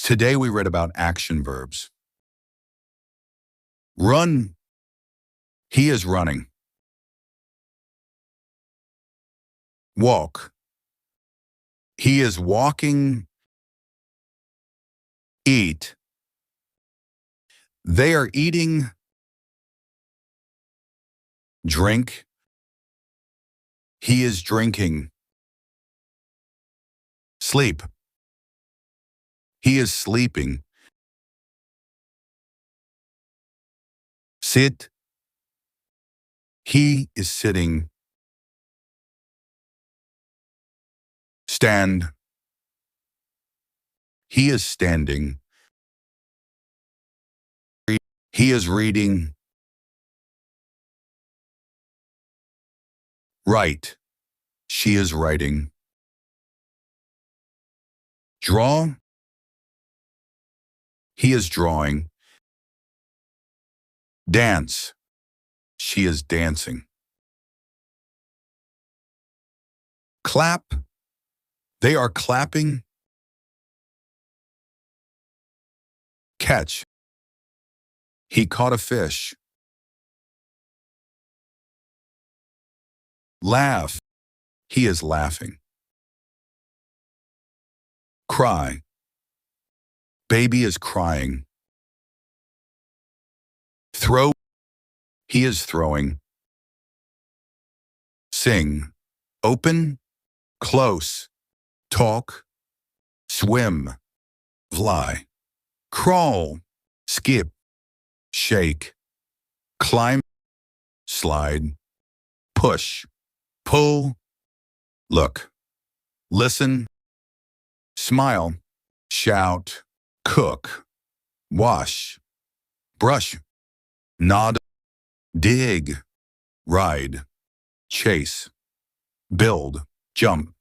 Today we read about action verbs. Run. He is running. Walk. He is walking. Eat. They are eating. Drink. He is drinking. Sleep. He is sleeping. Sit. He is sitting. Stand. He is standing. He is reading. Write. She is writing. Draw. He is drawing. Dance. She is dancing. Clap. They are clapping. Catch. He caught a fish. Laugh. He is laughing. Cry. Baby is crying. Throw. He is throwing. Sing. Open. Close. Talk. Swim. Fly. Crawl. Skip. Shake. Climb. Slide. Push. Pull. Look. Listen. Smile. Shout. Cook. Wash. Brush. Nod. Dig. Ride. Chase. Build. Jump.